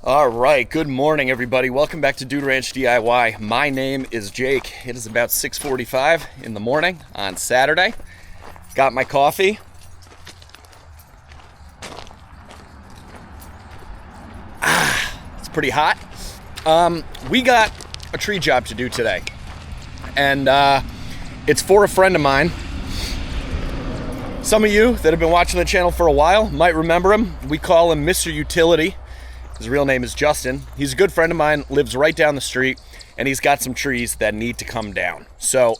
All right, good morning, everybody. Welcome back to Dude Ranch DIY. My name is Jake. It is about 6:45 in the morning on Saturday. Got my coffee. It's pretty hot. We got a tree job to do today, and it's for a friend of mine. Some of you that have been watching the channel for a while might remember him. We call him Mr. Utility. His real name is Justin. He's a good friend of mine, lives right down the street, and he's got some trees that need to come down. So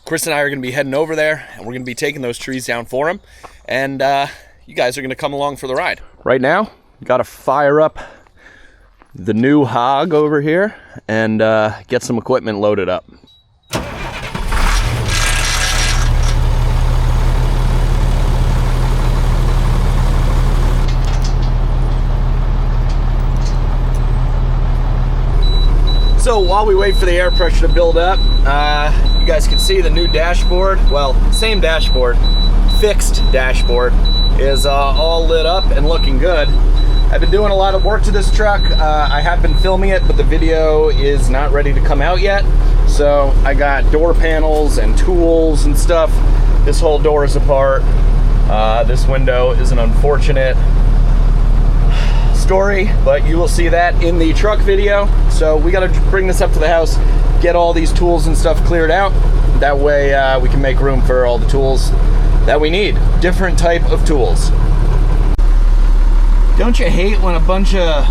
Chris and I are going to be heading over there, and we're going to be taking those trees down for him, and you guys are going to come along for the ride. Right now, got to fire up the new hog over here and get some equipment loaded up. So while we wait for the air pressure to build up, you guys can see the new dashboard. Well, same dashboard, fixed dashboard, is all lit up and looking good. I've been doing a lot of work to this truck. I have been filming it, but the video is not ready to come out yet. So I got door panels and tools and stuff. This whole door is apart. This window is an unfortunate story, but you will see that in the truck video. So we got to bring this up to the house, get all these tools and stuff cleared out. That way we can make room for all the tools that we need. Different type of tools. Don't you hate when a bunch of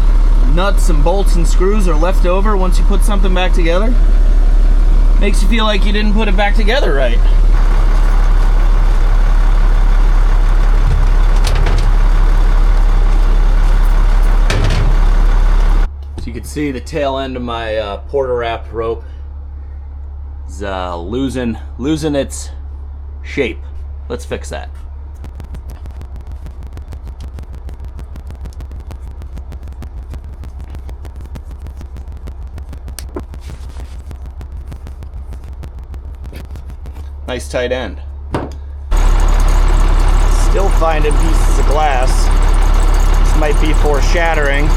nuts and bolts and screws are left over once you put something back together? Makes you feel like you didn't put it back together right. You can see the tail end of my porter wrap rope is losing its shape. Let's fix that. Nice tight end. Still finding pieces of glass. This might be foreshadowing.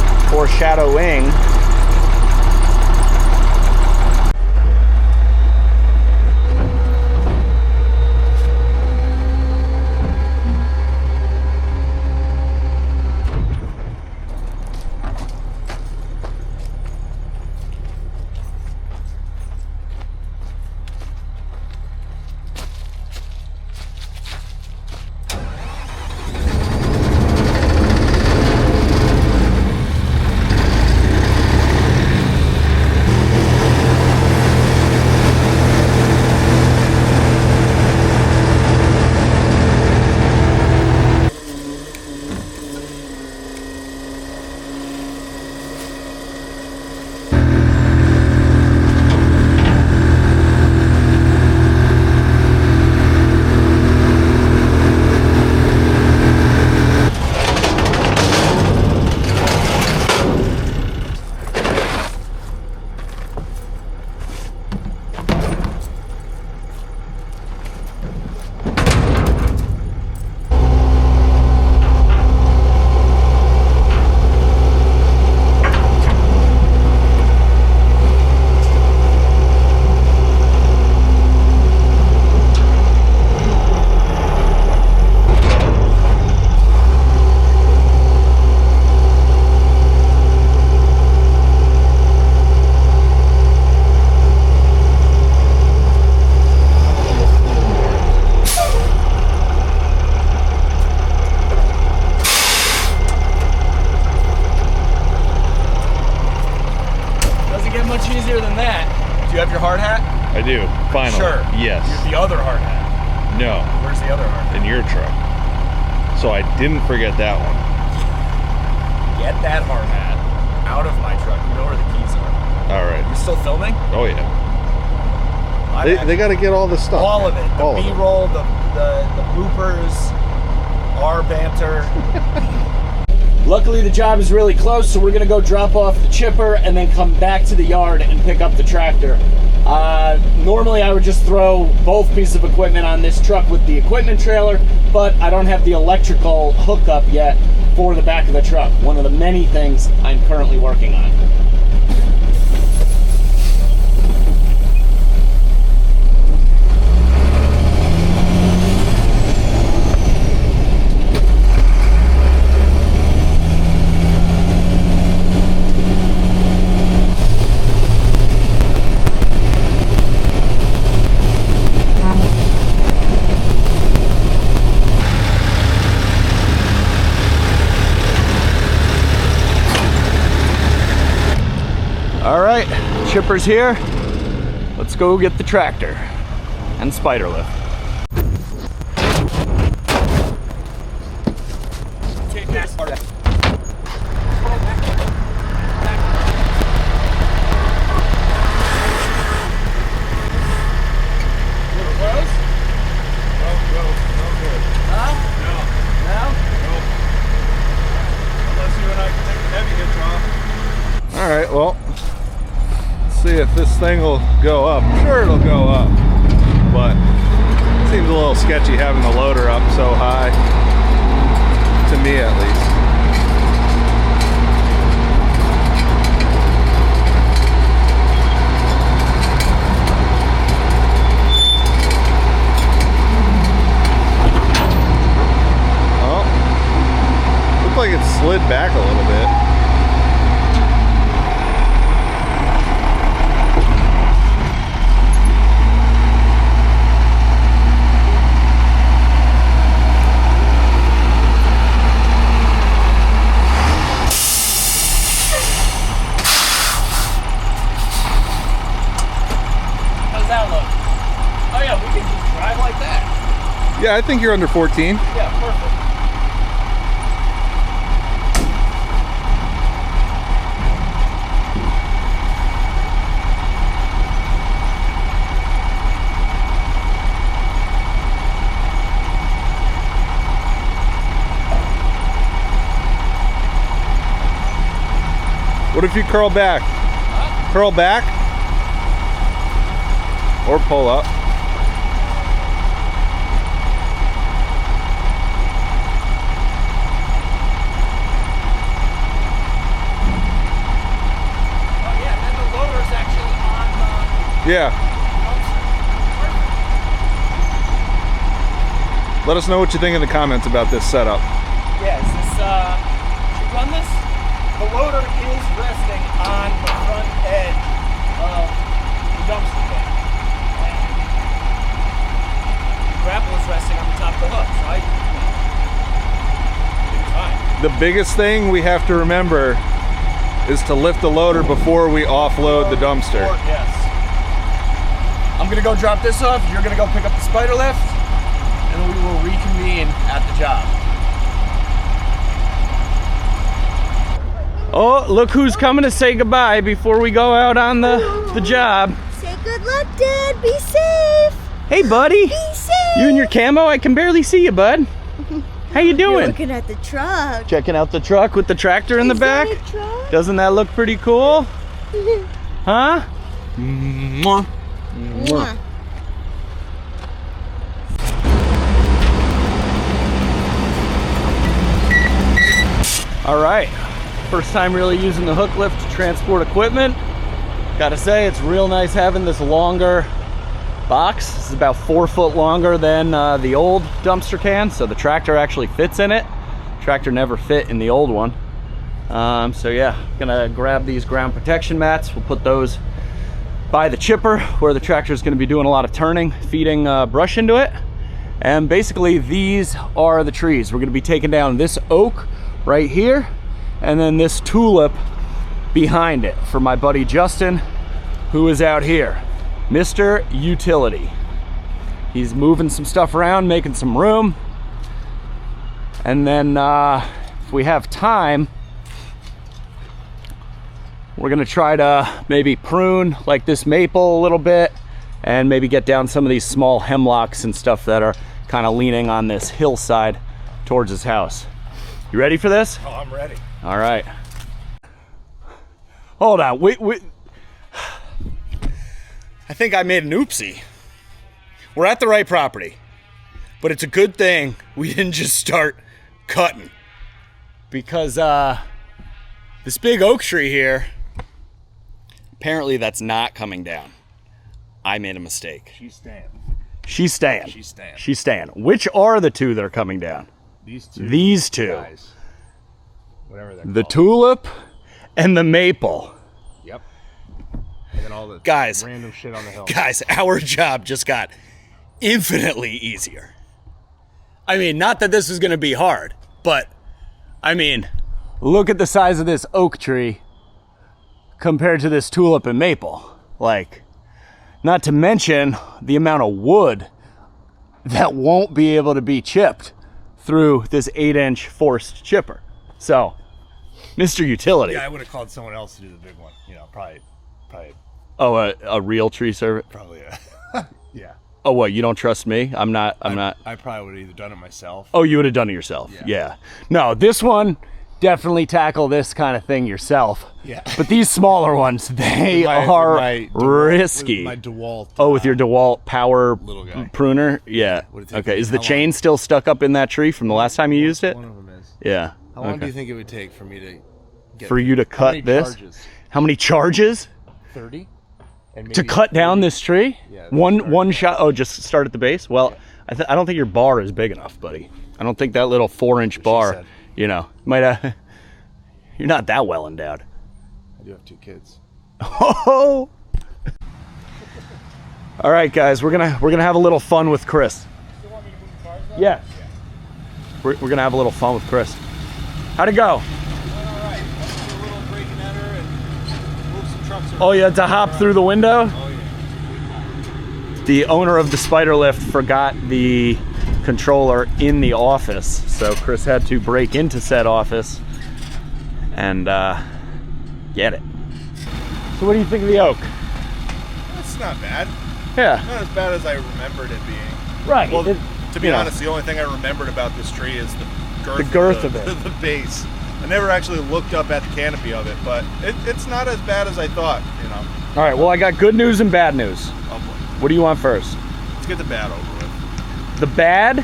Much easier than that. Do you have your hard hat? I do, finally. Sure. Yes. The other hard hat. No. Where's the other hard hat? In your truck. So I didn't forget that one. Get that hard hat out of my truck. You know where the keys are. All right. You still filming? Oh yeah. They got to get all the stuff. All of it. The all B-roll, the bloopers, our banter. Luckily the job is really close, so we're gonna go drop off the chipper and then come back to the yard and pick up the tractor. Normally I would just throw both pieces of equipment on this truck with the equipment trailer, but I don't have the electrical hookup yet for the back of the truck. One of the many things I'm currently working on. All right, chipper's here. Let's go get the tractor and spider lift. All right, well, let's see if this thing will go up. I'm sure it'll go up, but it seems a little sketchy having the loader up so high, to me at least. Oh, looks like it slid back a little bit. Yeah, I think you're under 14. Yeah, perfect. What if you curl back? Huh? Curl back or pull up. Yeah. Let us know what you think in the comments about this setup. Yeah, is this, should we run this? The loader is resting on the front edge of the dumpster bin. And the grapple is resting on the top of the hook, so it's fine. The biggest thing we have to remember is to lift the loader before we offload the dumpster. Yes. I'm gonna go drop this off, you're gonna go pick up the spider lift, and we will reconvene at the job. Oh, look who's coming to say goodbye before we go out on the job. Say good luck, Dad. Be safe. Hey, buddy. Be safe. You in your camo? I can barely see you, bud. How you doing? You're looking at the truck. Checking out the truck with the tractor in the back. Is that a truck? Doesn't that look pretty cool? Huh? Mwah. All right, first time really using the hook lift to transport equipment. Gotta say, it's real nice having this longer box. This is about 4 foot longer than the old dumpster can, so the tractor actually fits in it. Tractor never fit in the old one. So yeah, gonna grab these ground protection mats. We'll put those by the chipper where the tractor is gonna be doing a lot of turning, feeding brush into it. And basically these are the trees. We're gonna be taking down this oak right here, and then this tulip behind it for my buddy Justin, who is out here, Mr. Utility. He's moving some stuff around, making some room. And then if we have time, we're gonna try to maybe prune like this maple a little bit and maybe get down some of these small hemlocks and stuff that are kind of leaning on this hillside towards his house. You ready for this? Oh, I'm ready. All right. Hold on, wait. I think I made an oopsie. We're at the right property, but it's a good thing we didn't just start cutting. because this big oak tree here, apparently that's not coming down. I made a mistake. She's staying. She's staying. She's staying. She's staying. Which are the two that are coming down? These two. These two. Guys. Whatever they're The called. tulip and the maple. Yep. And then all the Guys. random shit on the hill. Guys, our job just got infinitely easier. I mean, not that this is going to be hard, but I mean, look at the size of this oak tree compared to this tulip and maple. Like, not to mention the amount of wood that won't be able to be chipped through this 8-inch forced chipper. So, Mr. Utility. Yeah, I would have called someone else to do the big one. You know, probably. Oh, a real tree servant? Probably. Yeah. Oh, what? You don't trust me? I'm not. I probably would have either done it myself. Oh, you would have done it yourself. Yeah. No, this one, definitely tackle this kind of thing yourself. Yeah. But these smaller ones, they are risky. With my DeWalt. Oh, with your DeWalt power little guy. pruner? Yeah. Would it take Okay. me- Is the how chain long? still stuck up in that tree from the last time you used it? One of them is. Yeah. How long do Okay. you think it would take for me to get For you to how cut many this? Charges? How many charges 30? And to maybe cut down 30? this tree? Yeah, One shot. Oh, just start at the base. Well, I don't think your bar is big enough, buddy. I don't think that little 4-inch bar. said. You know, might. You're not that well endowed. I do have 2 kids. Oh. All right, guys, we're gonna have a little fun with Chris. You want me to move the cars though? Yeah. We're gonna have a little fun with Chris. How'd it go? All right. Let's do a little break and enter and move some trucks around. Oh, you had to hop through the window? Oh, yeah. The owner of the spider lift forgot the controller in the office, so Chris had to break into said office and get it. So what do you think of the oak? It's not bad. Yeah. Not as bad as I remembered it being. Right. Well, It- to be you know. honest, the only thing I remembered about this tree is the girth of it. the base. I never actually looked up at the canopy of it, but it's not as bad as I thought, you know. All right, well, I got good news and bad news. Oh boy. What do you want first? Let's get the bad over with. The bad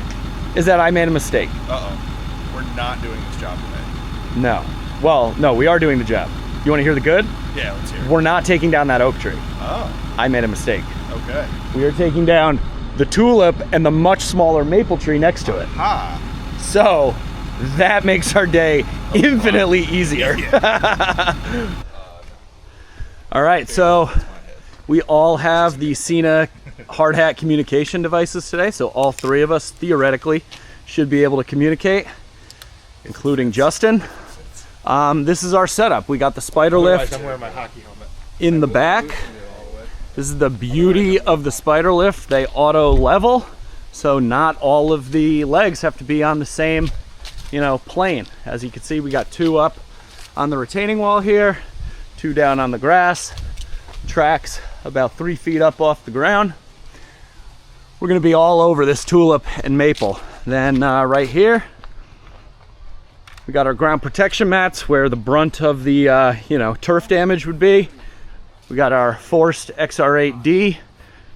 is that I made a mistake. Uh-oh. We're not doing this job today. No. Well, no, we are doing the job. You want to hear the good? Yeah, let's hear it. We're not taking down that oak tree. Oh, I made a mistake. okay. We are taking down the tulip and the much smaller maple tree next to it. Ah. So that makes our day infinitely easier. All right, so we all have the Cena hard hat communication devices today. So all 3 of us theoretically should be able to communicate, including Justin. This is our setup. We got the spider lift I'm wearing my hockey helmet. in the back. This is the beauty of the spider lift. They auto level, so not all of the legs have to be on the same, plane. As you can see, we got 2 up on the retaining wall here, 2 down on the grass. Tracks about 3 feet up off the ground. We're gonna be all over this tulip and maple. Then right here, we got our ground protection mats where the brunt of the turf damage would be. We got our forced XR8D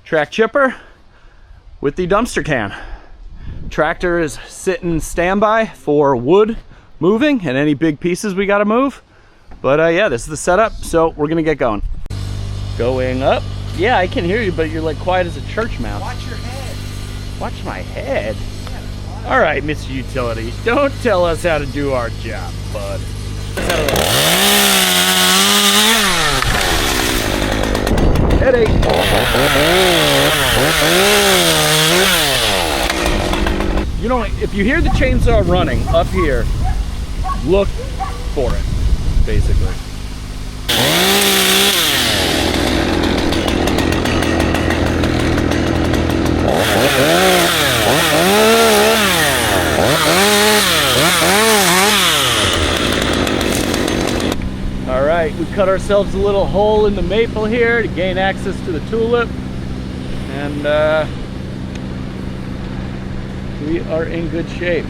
track chipper with the dumpster can. Tractor is sitting standby for wood moving and any big pieces we gotta move. But yeah, this is the setup, so we're gonna get going. Going up. Yeah, I can hear you, but you're like quiet as a church mouse. Watch your head. Watch my head. All right, Mr. Utility, don't tell us how to do our job, bud. Headache. If you hear the chainsaw running up here, look for it, basically. All right, we cut ourselves a little hole in the maple here to gain access to the tulip, and we are in good shape.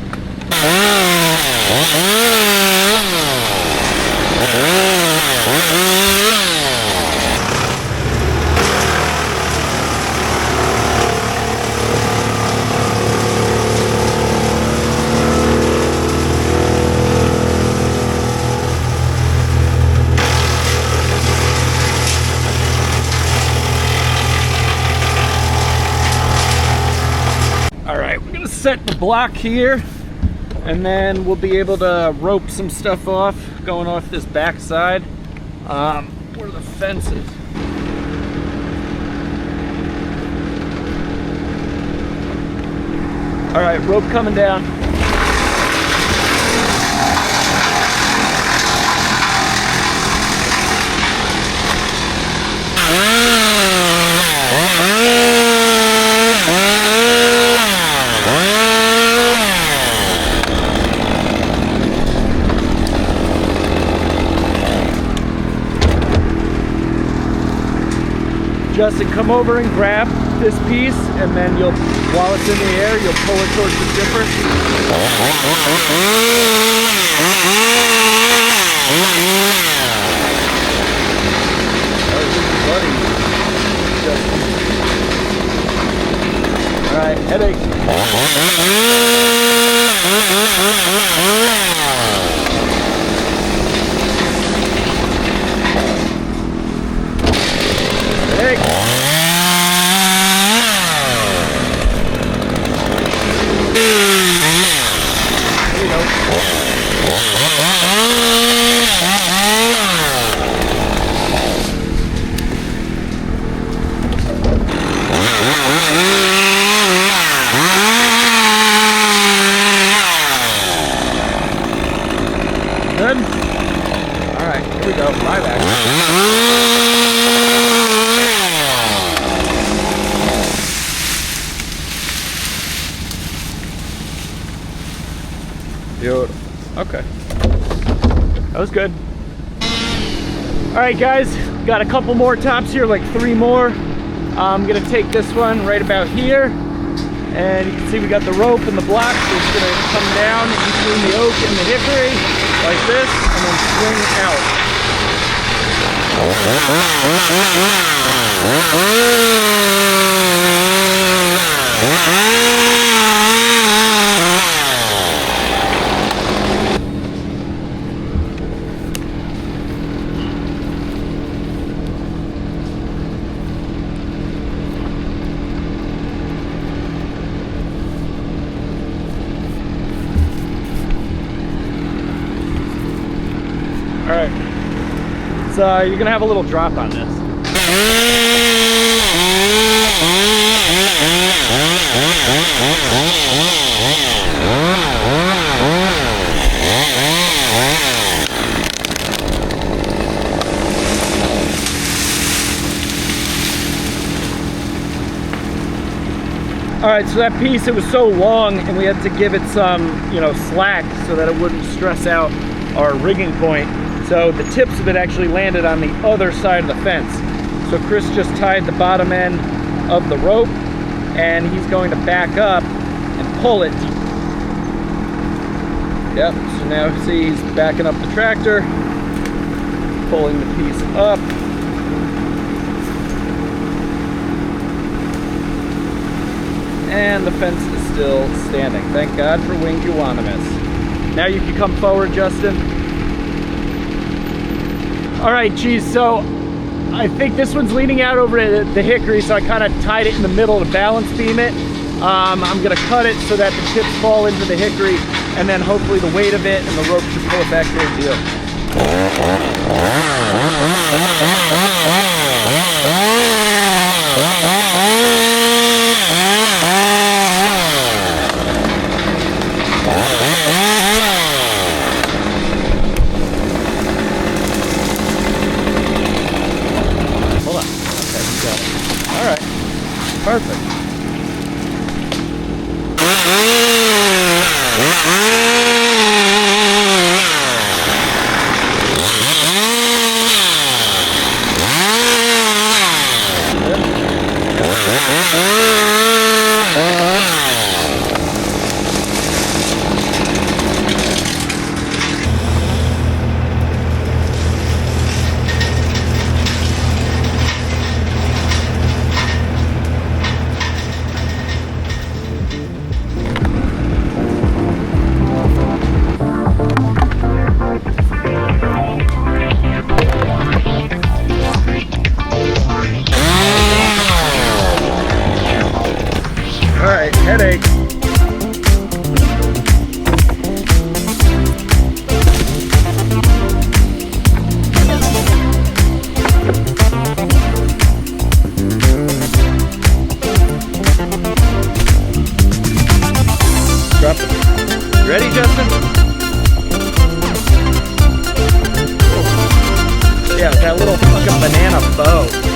set the block here, and then we'll be able to rope some stuff off going off this back side. Where the fence is. All right, rope coming down. Justin, come over and grab this piece, and then you'll, while it's in the air, you'll pull it towards the zipper. All right, headache. Good? Alright, here we go. Fly back. Beautiful. Okay. That was good. Alright guys, got a couple more tops here, like 3 more. I'm gonna take this one right about here. And you can see we got the rope and the block, so it's gonna come down between the oak and the hickory, like this, and then swing out. All right, so you're gonna have a little drop on this. All right, so that piece, it was so long and we had to give it some, slack so that it wouldn't stress out our rigging point. So the tips of it actually landed on the other side of the fence. So Chris just tied the bottom end of the rope and he's going to back up and pull it. Yep, so now see he's backing up the tractor, pulling the piece up. And the fence is still standing. Thank God for winged euonymus. Now you can come forward, Justin. All right, geez, so I think this one's leaning out over the hickory, so I kind of tied it in the middle to balance beam it. I'm gonna cut it so that the tips fall into the hickory, and then hopefully the weight of it and the rope should pull it back towards the oak. Perfect. Yeah, with that little fucking banana bow.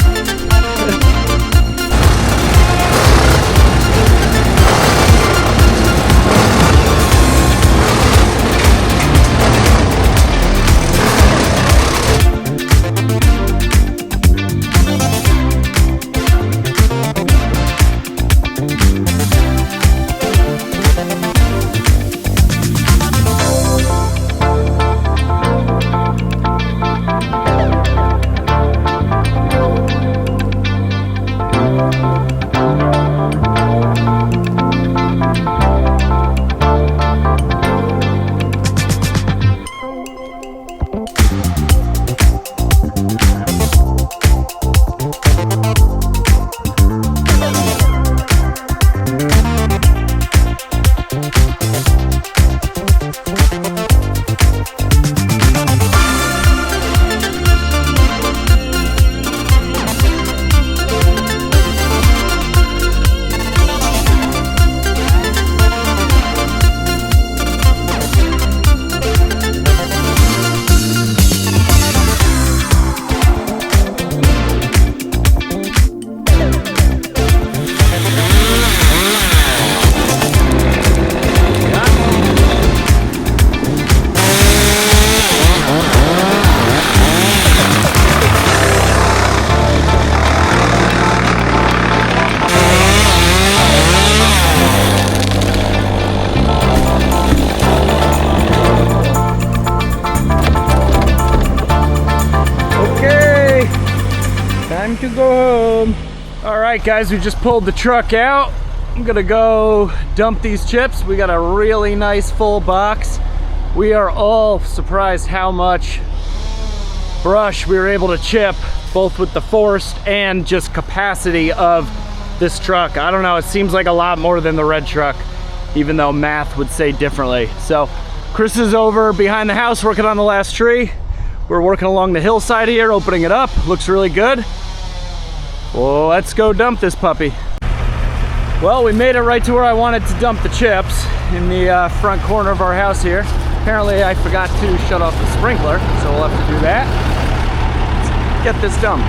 Time to go home. All right, guys, we just pulled the truck out. I'm gonna go dump these chips. We got a really nice full box. We are all surprised how much brush we were able to chip, both with the force and just capacity of this truck. I don't know, it seems like a lot more than the red truck, even though math would say differently. So Chris is over behind the house working on the last tree. We're working along the hillside here, opening it up. Looks really good. Well, let's go dump this puppy. Well, we made it right to where I wanted to dump the chips, in the front corner of our house here. Apparently I forgot to shut off the sprinkler, so we'll have to do that. Let's get this dumped.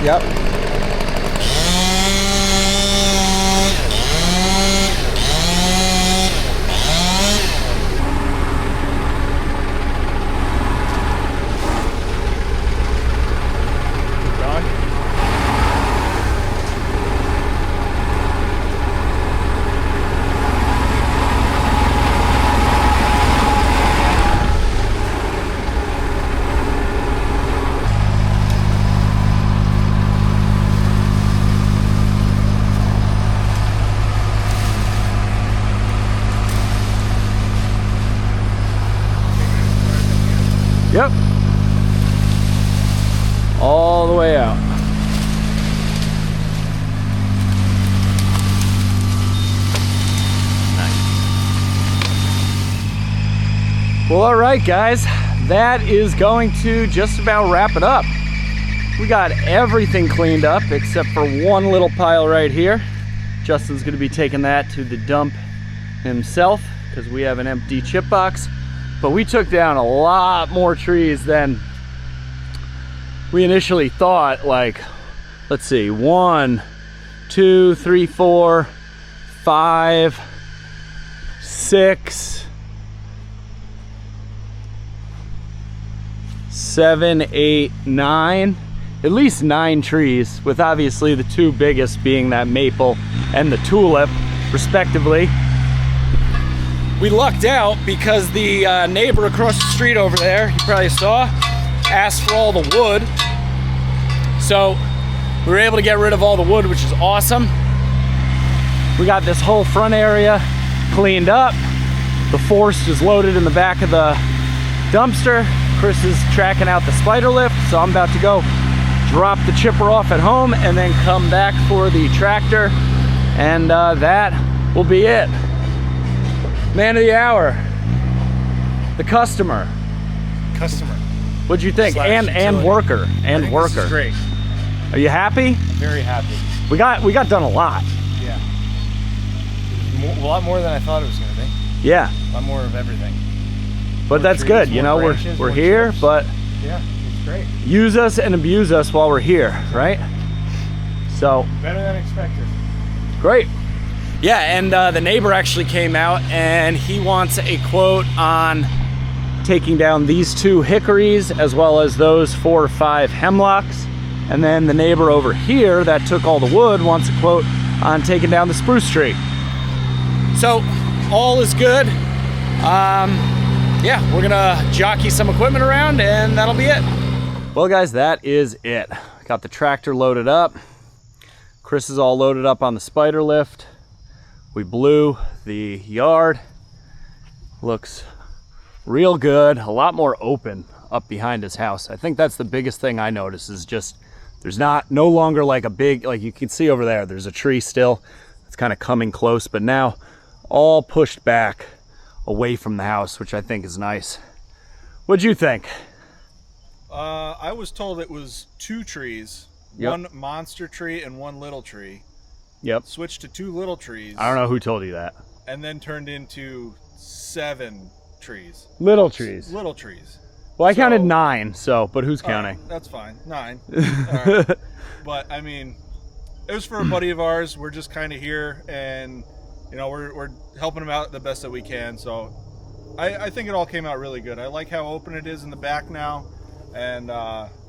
Yep. Yep. All the way out. Nice. Well, all right, guys. That is going to just about wrap it up. We got everything cleaned up except for one little pile right here. Justin's gonna be taking that to the dump himself because we have an empty chip box. But we took down a lot more trees than we initially thought. Like, let's see, 1, 2, 3, 4, 5, 6, 7, 8, 9. At least 9 trees, with obviously the 2 biggest being that maple and the tulip, respectively. We lucked out because the neighbor across the street over there, you probably saw, asked for all the wood. So we were able to get rid of all the wood, which is awesome. We got this whole front area cleaned up. The force is loaded in the back of the dumpster. Chris is tracking out the spider lift, so I'm about to go drop the chipper off at home and then come back for the tractor, and that will be it. Man of the hour, the customer. What'd you think? And worker. This is great. Are you happy? Very happy. We got done a lot. Yeah. A lot more than I thought it was going to be. Yeah. A lot more of everything. But that's trees, good. You know, branches, we're here, chips. but Yeah, it's great. use us and abuse us while we're here, right? So Better than expected. great. Yeah, and the neighbor actually came out and he wants a quote on taking down these 2 hickories as well as those 4 or 5 hemlocks. And then the neighbor over here that took all the wood wants a quote on taking down the spruce tree. So all is good. Yeah, we're gonna jockey some equipment around and that'll be it. Well, guys, that is it. Got the tractor loaded up. Chris is all loaded up on the spider lift. We blew the yard. Looks real good. A lot more open up behind his house. I think that's the biggest thing I notice is just there's no longer like a big, like you can see over there, there's a tree still. It's kind of coming close, but now all pushed back away from the house, which I think is nice. What'd you think? I was told it was 2 trees, Yep. 1 monster tree and 1 little tree. Yep. Switched to 2 little trees. I don't know who told you that. And then turned into 7 trees. Little trees. Little trees. Well, I So- counted 9, so, but who's All right, counting? that's fine. 9. All right. But I mean, it was for a buddy of ours. We're just kind of here, and you know, we're helping him out the best that we can. So I think it all came out really good. I like how open it is in the back now, and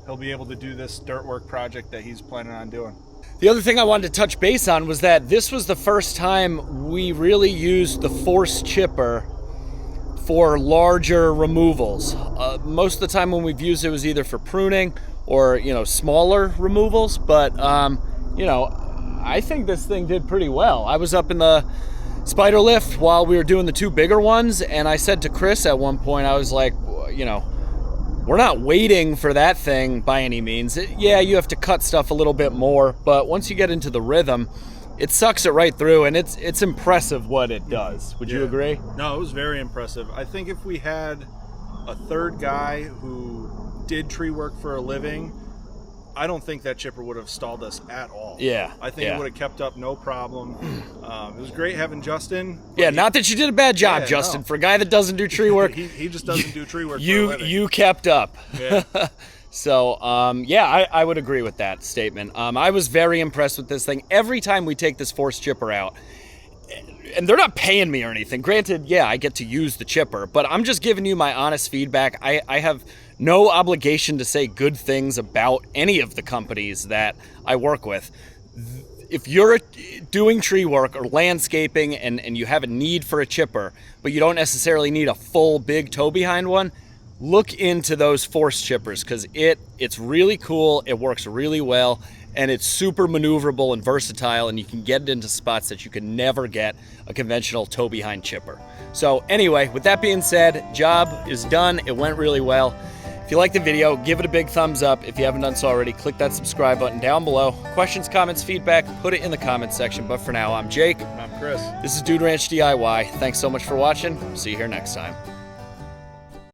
he'll be able to do this dirt work project that he's planning on doing. The other thing I wanted to touch base on was that this was the first time we really used the force chipper for larger removals. Most of the time when we've used it was either for pruning or, you know, smaller removals, but you know, I think this thing did pretty well. I was up in the spider lift while we were doing the 2 bigger ones, and I said to Chris at one point, I was like, you know, we're not waiting for that thing by any means. Yeah, you have to cut stuff a little bit more, but once you get into the rhythm, it sucks it right through, and it's impressive what it does. Would you agree? No, it was very impressive. I think if we had a 3rd guy who did tree work for a living, I don't think that chipper would have stalled us at all. Yeah, I think it would have kept up no problem. It was great having Justin. Yeah, not that you did a bad job, Yeah, Justin. no. For a guy that doesn't do tree work, he just doesn't do tree work for a you living. you kept up. Yeah. So, yeah, I would agree with that statement. I was very impressed with this thing. Every time we take this force chipper out, and they're not paying me or anything. Granted, yeah, I get to use the chipper, but I'm just giving you my honest feedback. I have no obligation to say good things about any of the companies that I work with. If you're doing tree work or landscaping and you have a need for a chipper, but you don't necessarily need a full big toe behind one, look into those force chippers because it's really cool, it works really well, and it's super maneuverable and versatile, and you can get it into spots that you can never get a conventional toe behind chipper. So anyway, with that being said, job is done. It went really well. If you like the video, give it a big thumbs up. If you haven't done so already, click that subscribe button down below. Questions, comments, feedback, put it in the comments section. But for now, I'm Jake. And I'm Chris. This is Dude Ranch DIY. Thanks so much for watching. See you here next time.